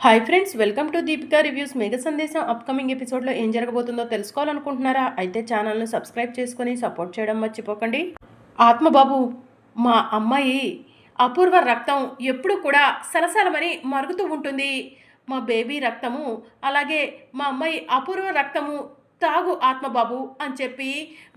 Hi friends, welcome to Deepika reviews. మేఘ సందేశం upcoming ఎపిసోడ్లో ఏం జరగబోతుందో తెలుసుకోవాలనుకుంటున్నారా? అయితే ఛానల్ను సబ్స్క్రైబ్ చేసుకొని సపోర్ట్ చేయడం మర్చిపోకండి. ఆత్మబాబు, మా అమ్మాయి అపూర్వ రక్తం ఎప్పుడు కూడా సలసలమని మరుగుతూ ఉంటుంది. మా బేబీ రక్తము, అలాగే మా అమ్మాయి అపూర్వ రక్తము తాగు ఆత్మబాబు అని చెప్పి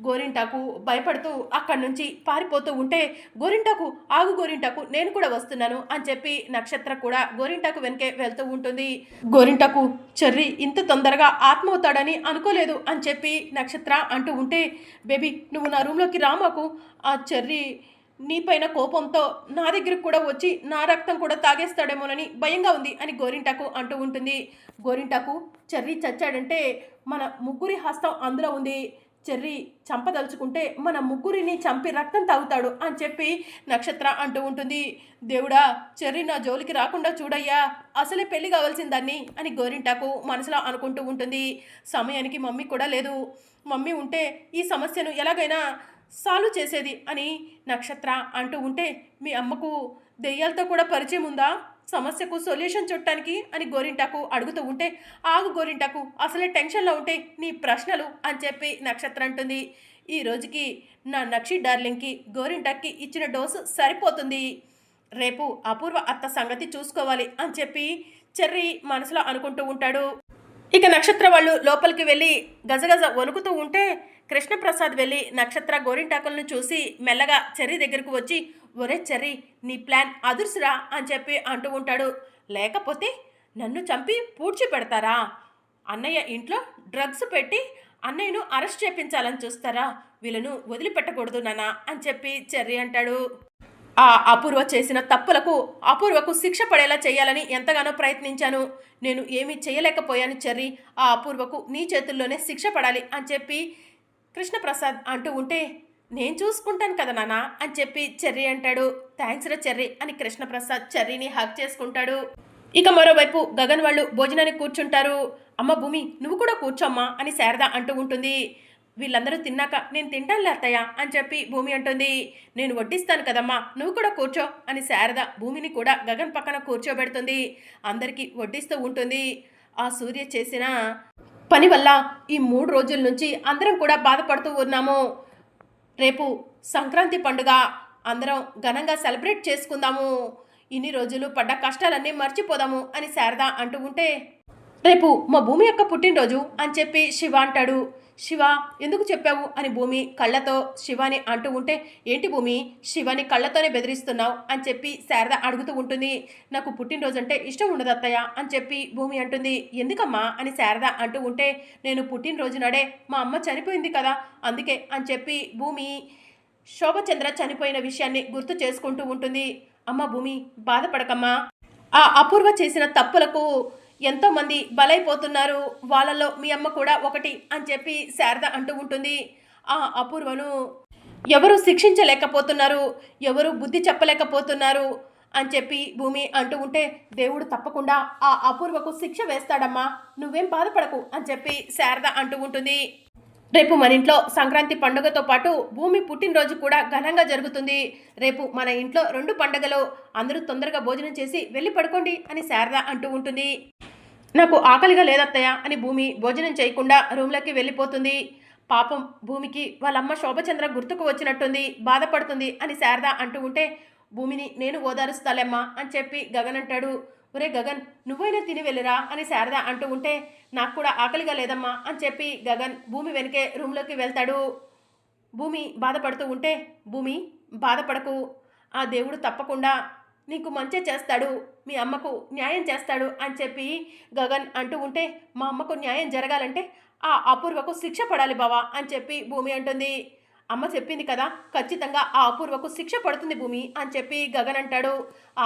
గోరింటాకు భయపడుతూ అక్కడి నుంచి పారిపోతూ ఉంటే, గోరింటాకు ఆగు, గోరింటాకు నేను కూడా వస్తున్నాను అని చెప్పి నక్షత్ర కూడా గోరింటాకు వెనకే వెళ్తూ ఉంటుంది. గోరింటాకు, చెర్రీ ఇంత తొందరగా ఆత్మ అవుతాడని అనుకోలేదు అని చెప్పి నక్షత్ర అంటూ ఉంటే, బేబీ నువ్వు నా రూమ్లోకి రామాకు, ఆ చెర్రీ నీపైన కోపంతో నా దగ్గరకు కూడా వచ్చి నా రక్తం కూడా తాగేస్తాడేమోనని భయంగా ఉంది అని గోరింటాకు అంటూ ఉంటుంది. గోరింటాకు, చెర్రీ చచ్చాడంటే మన ముగ్గురి హస్తం అందులో ఉంది. చెర్రీ చంపదలుచుకుంటే మన ముగ్గురిని చంపి రక్తం తాగుతాడు అని చెప్పి నక్షత్ర అంటూ ఉంటుంది. దేవుడా, చెర్రీ నా జోలికి రాకుండా చూడయ్యా, అసలే పెళ్లి కావాల్సిందాన్ని అని గోరింటాకు మనసులో అనుకుంటూ ఉంటుంది. సమయానికి మమ్మీ కూడా లేదు. మమ్మీ ఉంటే ఈ సమస్యను ఎలాగైనా సాల్వ్ చేసేది అని నక్షత్ర అంటూ ఉంటే, మీ అమ్మకు దెయ్యాలతో కూడా పరిచయం ఉందా సమస్యకు సొల్యూషన్ చుట్టానికి అని గోరింటాకు అడుగుతూ ఉంటే, ఆగు గోరింటాకు, అసలే టెన్షన్లో ఉంటే నీ ప్రశ్నలు అని చెప్పి నక్షత్ర అంటుంది. ఈ రోజుకి నా నక్షి డార్లింగ్కి గోరింటాక్కి ఇచ్చిన డోసు సరిపోతుంది. రేపు అపూర్వ అత్త సంగతి చూసుకోవాలి అని చెప్పి చెర్రీ మనసులో అనుకుంటూ ఉంటాడు. ఇక నక్షత్ర వాళ్ళు లోపలికి వెళ్ళి గజగజ వణుకుతూ ఉంటే, కృష్ణప్రసాద్ వెళ్ళి నక్షత్ర గోరింటాకులను చూసి మెల్లగా చెర్రీ దగ్గరకు వచ్చి, ఒరే చెర్రీ, నీ ప్లాన్ అదుర్సురా అని చెప్పి అంటూ ఉంటాడు. లేకపోతే నన్ను చంపి పూడ్చి పెడతారా? అన్నయ్య ఇంట్లో డ్రగ్స్ పెట్టి అన్నయ్యను అరెస్ట్ చేయించాలని చూస్తారా? వీళ్ళను వదిలిపెట్టకూడదు నాన్న అని చెప్పి చెర్రీ అంటాడు. ఆ అపూర్వ చేసిన తప్పులకు అపూర్వకు శిక్ష పడేలా చేయాలని ఎంతగానో ప్రయత్నించాను. నేను ఏమీ చేయలేకపోయాను చెర్రీ. ఆ అపూర్వకు నీ చేతుల్లోనే శిక్ష పడాలి అని చెప్పి కృష్ణప్రసాద్ అంటూ ఉంటే, నేను చూసుకుంటాను కదా నాన్న అని చెప్పి చెర్రీ అంటాడు. థ్యాంక్స్ రా చెర్రీ అని కృష్ణప్రసాద్ చెర్రీని హక్ చేసుకుంటాడు. ఇక మరోవైపు గగన్ వాళ్ళు భోజనానికి కూర్చుంటారు. అమ్మ భూమి, నువ్వు కూడా కూర్చోమ్మా అని శారద అంటూ ఉంటుంది. వీళ్ళందరూ తిన్నాక నేను తింటానులే అత్తయ్య అని చెప్పి భూమి అంటుంది. నేను వడ్డిస్తాను కదమ్మా, నువ్వు కూడా కూర్చో అని శారద భూమిని కూడా గగన్ పక్కన కూర్చోబెడుతుంది. అందరికీ వడ్డిస్తూ ఉంటుంది. ఆ సూర్య చేసిన పని వల్ల ఈ 3 రోజుల నుంచి అందరం కూడా బాధపడుతూ ఉన్నాము. రేపు సంక్రాంతి పండుగ అందరం ఘనంగా సెలబ్రేట్ చేసుకుందాము. ఇన్ని రోజులు పడ్డ కష్టాలన్నీ మర్చిపోదాము అని శారద అంటూ ఉంటే, రేపు మా భూమి యొక్క పుట్టినరోజు అని చెప్పి శివ అంటాడు. శివ ఎందుకు చెప్పావు అని భూమి కళ్ళతో శివాని అంటూ ఉంటే, ఏంటి భూమి శివాని కళ్ళతోనే బెదిరిస్తున్నావు అని చెప్పి శారద అడుగుతూ ఉంటుంది. నాకు పుట్టినరోజు అంటే ఇష్టం ఉండదు అత్తయ్య అని చెప్పి భూమి అంటుంది. ఎందుకమ్మా అని శారద అంటూ ఉంటే, నేను పుట్టినరోజు నాడే మా అమ్మ చనిపోయింది కదా అందుకే అని చెప్పి భూమి శోభచంద్ర చనిపోయిన విషయాన్ని గుర్తు చేసుకుంటూ ఉంటుంది. అమ్మ భూమి బాధపడకమ్మా, ఆ అపూర్వ చేసిన తప్పులకు ఎంతోమంది బలైపోతున్నారు, వాళ్ళలో మీ అమ్మ కూడా ఒకటి అని చెప్పి శారద అంటూ ఉంటుంది. ఆ అపూర్వను ఎవరు శిక్షించలేకపోతున్నారు, ఎవరు బుద్ధి చెప్పలేకపోతున్నారు అని చెప్పి భూమి అంటూ ఉంటే, దేవుడు తప్పకుండా ఆ అపూర్వకు శిక్ష వేస్తాడమ్మా, నువ్వేం బాధపడకు అని చెప్పి శారద అంటూ ఉంటుంది. రేపు మన ఇంట్లో సంక్రాంతి పండుగతో పాటు భూమి పుట్టినరోజు కూడా ఘనంగా జరుగుతుంది. రేపు మన ఇంట్లో 2 పండుగలు, అందరూ తొందరగా భోజనం చేసి వెళ్ళి పడుకోండి అని శారద అంటూ ఉంటుంది. నాకు ఆకలిగా లేదత్తయ్య అని భూమి భోజనం చేయకుండా రూమ్లోకి వెళ్ళిపోతుంది. పాపం భూమికి వాళ్ళమ్మ శోభచంద్ర గుర్తుకు వచ్చినట్టుంది, బాధపడుతుంది అని శారద అంటూ ఉంటే, భూమిని నేను ఓదారుస్తాలేమ్మా అని చెప్పి గగన్ అంటాడు. ఒరే గగన్, నువ్వైనా తిని వెళ్ళిరా అని శారద అంటూ ఉంటే, నాకు కూడా ఆకలిగా లేదమ్మా అని చెప్పి గగన్ భూమి వెనకే రూమ్లోకి వెళ్తాడు. భూమి బాధపడుతూ ఉంటే, భూమి బాధపడకు, ఆ దేవుడు తప్పకుండా నీకు మంచి చేస్తాడు, మీ అమ్మకు న్యాయం చేస్తాడు అని చెప్పి గగన్ అంటూ ఉంటే, మా అమ్మకు న్యాయం జరగాలంటే ఆ అపూర్వకు శిక్ష పడాలి బావా అని చెప్పి భూమి అంటుంది. అమ్మ చెప్పింది కదా, ఖచ్చితంగా ఆ అపూర్వకు శిక్ష పడుతుంది భూమి అని చెప్పి గగన్ అంటాడు.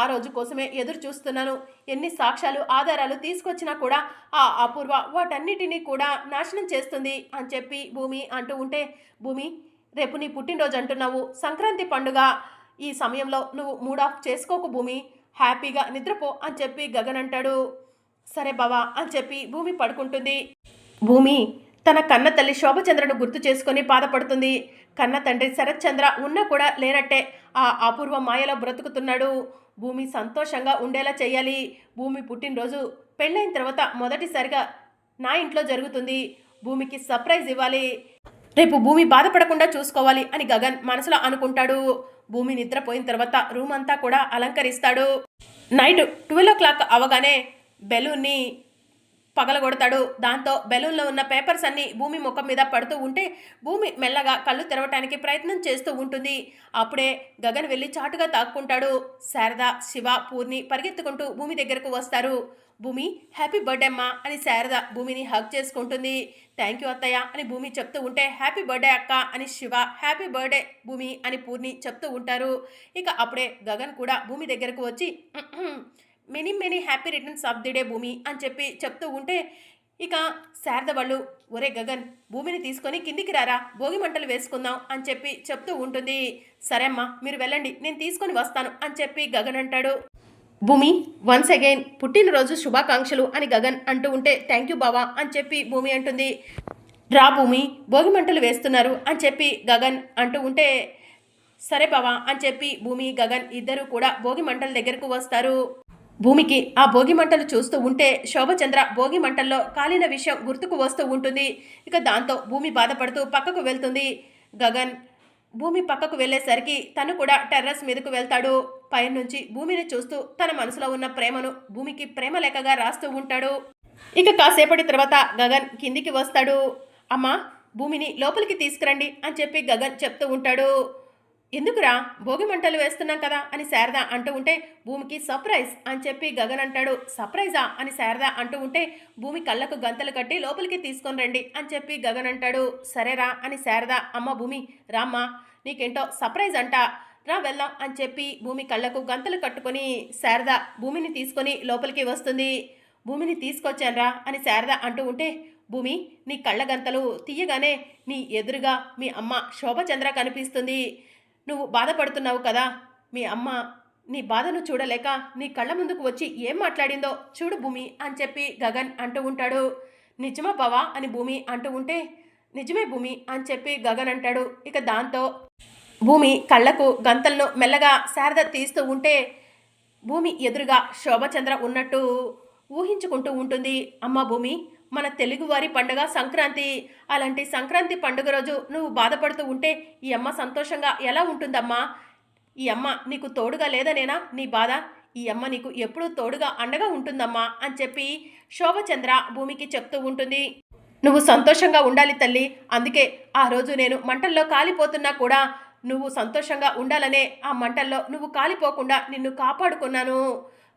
ఆ రోజు కోసమే ఎదురు చూస్తున్నాను. ఎన్ని సాక్ష్యాలు ఆధారాలు తీసుకొచ్చినా కూడా ఆ అపూర్వ వాటన్నిటినీ కూడా నాశనం చేస్తుంది అని చెప్పి భూమి అంటూ ఉంటే, భూమి రేపు నీ పుట్టినరోజు అంటున్నావు, సంక్రాంతి పండుగ, ఈ సమయంలో నువ్వు మూడ్ ఆఫ్ చేసుకోకు భూమి, హ్యాపీగా నిద్రపో అని చెప్పి గగన్ అంటాడు. సరే బావా అని చెప్పి భూమి పడుకుంటుంది. భూమి తన కన్న తల్లి శోభచంద్రను గుర్తు చేసుకొని బాధపడుతుంది. కన్న తండ్రి శరత్చంద్ర ఉన్నా కూడా లేనట్టే ఆ అపూర్వ మాయలో బ్రతుకుతున్నాడు. భూమి సంతోషంగా ఉండేలా చేయాలి. భూమి పుట్టినరోజు పెళ్ళైన తర్వాత మొదటిసారిగా నా ఇంట్లో జరుగుతుంది. భూమికి సర్ప్రైజ్ ఇవ్వాలి. రేపు భూమి బాధపడకుండా చూసుకోవాలి అని గగన్ మనసులో అనుకుంటాడు. భూమి నిద్రపోయిన తర్వాత రూమ్ అంతా కూడా అలంకరిస్తాడు. నైట్ 12 అవగానే బెలూన్ని పగలగొడతాడు. దాంతో బెలూన్లో ఉన్న పేపర్స్ అన్నీ భూమి ముఖం మీద పడుతూ ఉంటే భూమి మెల్లగా కళ్ళు తెరవటానికి ప్రయత్నం చేస్తూ ఉంటుంది. అప్పుడే గగన్ వెళ్ళి చాటుగా తాక్కుంటాడు. శారద, శివ, పూర్ణి పరిగెత్తుకుంటూ భూమి దగ్గరకు వస్తారు. భూమి హ్యాపీ బర్త్డే అమ్మా అని శారద భూమిని హగ్ చేసుకుంటుంది. థ్యాంక్ యూ అత్తయ్య అని భూమి చెప్తూ ఉంటే హ్యాపీ బర్త్డే అక్క అని శివ, హ్యాపీ బర్త్డే భూమి అని పూర్ణి చెప్తూ ఉంటారు. ఇక అప్పుడే గగన్ కూడా భూమి దగ్గరకు వచ్చి many happy returns of the day భూమి అని చెప్పి చెప్తూ ఉంటే ఇక శారద వాళ్ళు ఒరే గగన్ భూమిని తీసుకొని కిందికి రారా, భోగి మంటలు వేసుకుందాం అని చెప్పి చెప్తూ ఉంటుంది. సరే అమ్మా మీరు వెళ్ళండి, నేను తీసుకొని వస్తాను అని చెప్పి గగన్ అంటాడు. భూమి వన్స్ అగైన్ పుట్టినరోజు శుభాకాంక్షలు అని గగన్ అంటూ ఉంటే థ్యాంక్ యూ బావా అని చెప్పి భూమి అంటుంది. రా భూమి భోగి మంటలు వేస్తున్నారు అని చెప్పి గగన్ అంటూ ఉంటే సరే బావా అని చెప్పి భూమి గగన్ ఇద్దరు కూడా భోగి మంటల దగ్గరకు వస్తారు. భూమికి ఆ భోగి మంటలు చూస్తూ ఉంటే శోభచంద్ర భోగి మంటల్లో కాలిన విషయం గుర్తుకు వస్తూ ఉంటుంది. ఇక దాంతో భూమి బాధపడుతూ పక్కకు వెళ్తుంది. గగన్ భూమి పక్కకు వెళ్ళేసరికి తను కూడా టెర్రస్ మీదకు వెళ్తాడు. పైనుంచి భూమిని చూస్తూ తన మనసులో ఉన్న ప్రేమను భూమికి ప్రేమ లేఖగా రాస్తూ ఉంటాడు. ఇక కాసేపటి తర్వాత గగన్ కిందికి వస్తాడు. అమ్మా భూమిని లోపలికి తీసుకురండి అని చెప్పి గగన్ చెప్తూ ఉంటాడు. ఎందుకురా భోగి మంటలు వేస్తున్నాం కదా అని శారద అంటూ ఉంటే భూమికి సర్ప్రైజ్ అని చెప్పి గగన్ అంటాడు. సర్ప్రైజా అని శారద అంటూ ఉంటే భూమి కళ్ళకు గంతలు కట్టి లోపలికి తీసుకొని రండి అని చెప్పి గగన్ అంటాడు. సరేరా అని శారద అమ్మ భూమి రామ్మా నీకేంటో సర్ప్రైజ్ అంట రా వెళ్దాం అని చెప్పి భూమి కళ్ళకు గంతలు కట్టుకొని శారద భూమిని తీసుకొని లోపలికి వస్తుంది. భూమిని తీసుకొచ్చానరా అని శారద అంటూ ఉంటే భూమి నీ కళ్ళ గంతలు తీయగానే నీ ఎదురుగా మీ అమ్మ శోభచంద్ర కనిపిస్తుంది. నువ్వు బాధపడుతున్నావు కదా, మీ అమ్మ నీ బాధను చూడలేక నీ కళ్ళ ముందుకు వచ్చి ఏం మాట్లాడిందో చూడు భూమి అని చెప్పి గగన్ అంటూ ఉంటాడు. నిజమా బావా అని భూమి అంటూ ఉంటే నిజమే భూమి అని చెప్పి గగన్ అంటాడు. ఇక దాంతో భూమి కళ్ళకు గంతలను మెల్లగా శారద తీస్తూ ఉంటే భూమి ఎదురుగా శోభచంద్ర ఉన్నట్టు ఊహించుకుంటూ ఉంటుంది. అమ్మ భూమి మన తెలుగువారి పండుగ సంక్రాంతి. అలాంటి సంక్రాంతి పండుగ రోజు నువ్వు బాధపడుతూ ఉంటే ఈ అమ్మ సంతోషంగా ఎలా ఉంటుందమ్మా? ఈ అమ్మ నీకు తోడుగా లేదనేనా నీ బాధ? ఈ అమ్మ నీకు ఎప్పుడూ తోడుగా అండగా ఉంటుందమ్మా అని చెప్పి శోభచంద్ర భూమికి చెప్తూ ఉంటుంది. నువ్వు సంతోషంగా ఉండాలి తల్లి, అందుకే ఆ రోజు నేను మంటల్లో కాలిపోతున్నా కూడా నువ్వు సంతోషంగా ఉండాలనే ఆ మంటల్లో నువ్వు కాలిపోకుండా నిన్ను కాపాడుకున్నాను.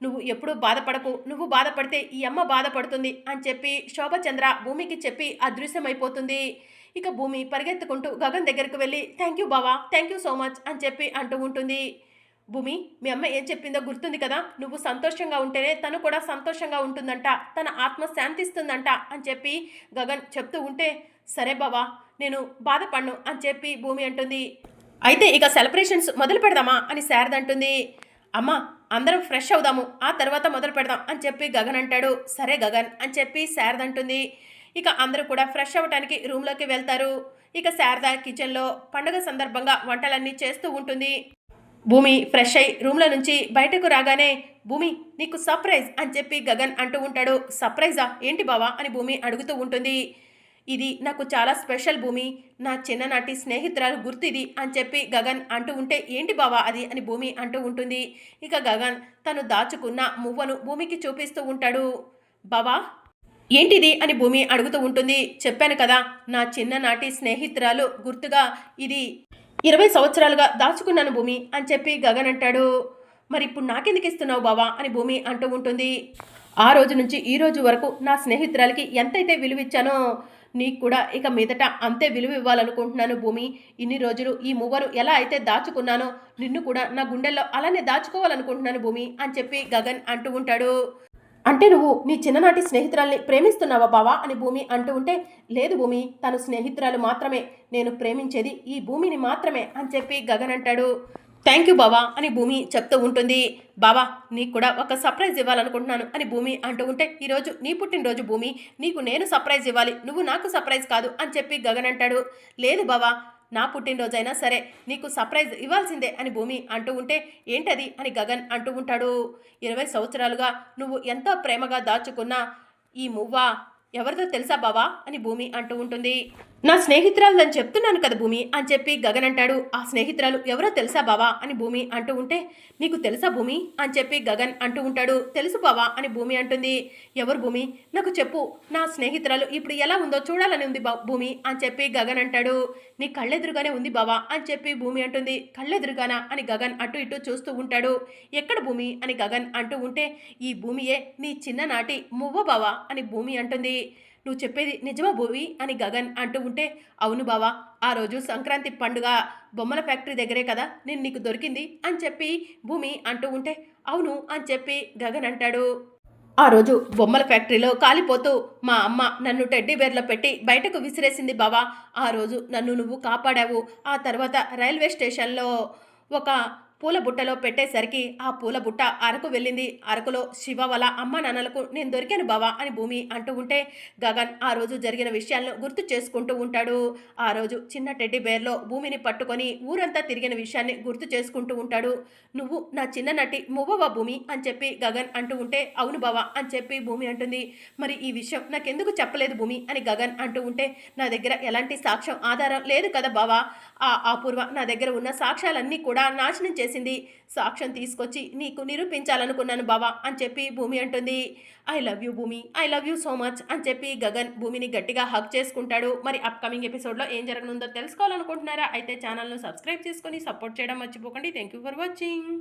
నువ్వు ఎప్పుడూ బాధపడకు, నువ్వు బాధపడితే ఈ అమ్మ బాధపడుతుంది అని చెప్పి శోభచంద్ర భూమికి చెప్పి అదృశ్యమైపోతుంది. ఇక భూమి పరిగెత్తుకుంటూ గగన్ దగ్గరకు వెళ్ళి థ్యాంక్ యూ బావా, థ్యాంక్ యూ సో మచ్ అని చెప్పి అంటూ ఉంటుంది. భూమి మీ అమ్మ ఏం చెప్పిందో గుర్తుంది కదా, నువ్వు సంతోషంగా ఉంటేనే తను కూడా సంతోషంగా ఉంటుందంట, తన ఆత్మ శాంతిస్తుందంట అని చెప్పి గగన్ చెప్తూ ఉంటే సరే బావా నేను బాధపడను అని చెప్పి భూమి అంటుంది. అయితే ఇక సెలబ్రేషన్స్ మొదలు పెడదామా అని శారద అంటుంది. అమ్మ అందరం ఫ్రెష్ అవుదాము, ఆ తర్వాత మొదలు పెడదాం అని చెప్పి గగన్ అంటాడు. సరే గగన్ అని చెప్పి శారద అంటుంది. ఇక అందరూ కూడా ఫ్రెష్ అవ్వడానికి రూమ్లోకి వెళ్తారు. ఇక శారద కిచెన్లో పండుగ సందర్భంగా వంటలన్నీ చేస్తూ ఉంటుంది. భూమి ఫ్రెష్ అయి రూమ్లో నుంచి బయటకు రాగానే భూమి నీకు సర్ప్రైజ్ అని చెప్పి గగన్ అంటూ ఉంటాడు. సర్ప్రైజా ఏంటి బావా అని భూమి అడుగుతూ ఉంటుంది. ఇది నాకు చాలా స్పెషల్ భూమి, నా చిన్ననాటి స్నేహితురాలు గుర్తు ఇది అని చెప్పి గగన్ అంటూ ఉంటే ఏంటి బావా అది అని భూమి అంటూ ఉంటుంది. ఇక గగన్ తను దాచుకున్న మువ్వను భూమికి చూపిస్తూ ఉంటాడు. బావా ఏంటిది అని భూమి అడుగుతూ ఉంటుంది. చెప్పాను కదా నా చిన్ననాటి స్నేహితురాలు గుర్తుగా ఇది 20 సంవత్సరాలుగా దాచుకున్నాను భూమి అని చెప్పి గగన్ అంటాడు. మరి ఇప్పుడు నాకెందుకు ఇస్తున్నావు బావా అని భూమి అంటూ ఉంటుంది. ఆ రోజు నుంచి ఈ రోజు వరకు నా స్నేహితురాలకి ఎంతైతే విలువిచ్చానో నీకు కూడా ఇక మీదట అంతే విలువ ఇవ్వాలనుకుంటున్నాను భూమి. ఇన్ని రోజులు ఈ మువ్వను ఎలా అయితే దాచుకున్నానో నిన్ను కూడా నా గుండెల్లో అలానే దాచుకోవాలనుకుంటున్నాను భూమి అని చెప్పి గగన్ అంటూ ఉంటాడు. అంటే నువ్వు నీ చిన్ననాటి స్నేహితురాల్ని ప్రేమిస్తున్నావా బావా అని భూమి అంటూ ఉంటే లేదు భూమి తను స్నేహితురాలు మాత్రమే, నేను ప్రేమించేది ఈ భూమిని మాత్రమే అని చెప్పి గగన్ అంటాడు. థ్యాంక్ యూ బావా అని భూమి చెప్తూ ఉంటుంది. బావా నీకు కూడా ఒక సర్ప్రైజ్ ఇవ్వాలనుకుంటున్నాను అని భూమి అంటూ ఉంటే ఈరోజు నీ పుట్టినరోజు భూమి, నీకు నేను సర్ప్రైజ్ ఇవ్వాలి, నువ్వు నాకు సర్ప్రైజ్ కాదు అని చెప్పి గగన్ అంటాడు. లేదు బావా నా పుట్టినరోజైనా సరే నీకు సర్ప్రైజ్ ఇవ్వాల్సిందే అని భూమి అంటూ ఉంటే ఏంటది అని గగన్ అంటూ ఉంటాడు. 20 సంవత్సరాలుగా నువ్వు ఎంతో ప్రేమగా దాచుకున్న ఈ మువ్వ ఎవరిదో తెలుసా బావా అని భూమి అంటూ ఉంటుంది. నా స్నేహితురాలని చెప్తున్నాను కదా భూమి అని చెప్పి గగన్ అంటాడు. ఆ స్నేహితురాలు ఎవరో తెలుసా బావా అని భూమి అంటూ ఉంటే నీకు తెలుసా భూమి అని చెప్పి గగన్ అంటూ ఉంటాడు. తెలుసు బావా అని భూమి అంటుంది. ఎవరు భూమి, నాకు చెప్పు, నా స్నేహితురాలు ఇప్పుడు ఎలా ఉందో చూడాలని ఉంది భూమి అని చెప్పి గగన్ అంటాడు. నీ కళ్ళెదురుగానే ఉంది బావా అని చెప్పి భూమి అంటుంది. కళ్ళెదురుగానా అని గగన్ అటు ఇటు చూస్తూ ఉంటాడు. ఎక్కడ భూమి అని గగన్ అంటూ ఉంటే ఈ భూమియే నీ చిన్ననాటి మువ్వ బావా అని భూమి అంటుంది. నువ్వు చెప్పేది నిజమా భూమి అని గగన్ అంటూ ఉంటే అవును బావా, ఆ రోజు సంక్రాంతి పండుగ బొమ్మల ఫ్యాక్టరీ దగ్గరే కదా నేను నీకు దొరికింది అని చెప్పి భూమి అంటూ ఉంటే అవును అని చెప్పి గగన్ అంటాడు. ఆ రోజు బొమ్మల ఫ్యాక్టరీలో కాలిపోతూ మా అమ్మ నన్ను టెడ్డీ బేర్లో పెట్టి బయటకు విసిరేసింది బావా. ఆ రోజు నన్ను నువ్వు కాపాడావు. ఆ తర్వాత రైల్వే స్టేషన్లో ఒక పూల బుట్టలో పెట్టేసరికి ఆ పూల బుట్ట అరకు వెళ్ళింది. అరకులో శివ వాళ్ళ అమ్మ నాన్నలకు నేను దొరికాను బావా అని భూమి అంటూ ఉంటే గగన్ ఆ రోజు జరిగిన విషయాలను గుర్తు చేసుకుంటూ ఉంటాడు. ఆ రోజు చిన్న టెడ్డీ బేర్లో భూమిని పట్టుకొని ఊరంతా తిరిగిన విషయాన్ని గుర్తు చేసుకుంటూ ఉంటాడు. నువ్వు నా చిన్ననాటి మువ్వవా భూమి అని చెప్పి గగన్ అంటూ ఉంటే అవును బావా అని చెప్పి భూమి అంటుంది. మరి ఈ విషయం నాకెందుకు చెప్పలేదు భూమి అని గగన్ అంటూ ఉంటే నా దగ్గర ఎలాంటి సాక్ష్యం ఆధారం లేదు కదా బావా. ఆ అపూర్వ నా దగ్గర ఉన్న సాక్ష్యాలన్నీ కూడా నాశనం చేసింది. సాక్ష్యం తీసుకొచ్చి నీకు నిరూపించాలనుకున్నాను బావా అని చెప్పి భూమి అంటుంది. ఐ లవ్ యూ భూమి, I love you so much అని చెప్పి గగన్ భూమిని గట్టిగా హగ్ చేసుకుంటాడు. మరి అప్కమింగ్ ఎపిసోడ్లో ఏం జరగనుందో తెలుసుకోవాలనుకుంటున్నారా? అయితే ఛానల్ను సబ్స్క్రైబ్ చేసుకొని సపోర్ట్ చేయడం మర్చిపోకండి. Thank you for watching.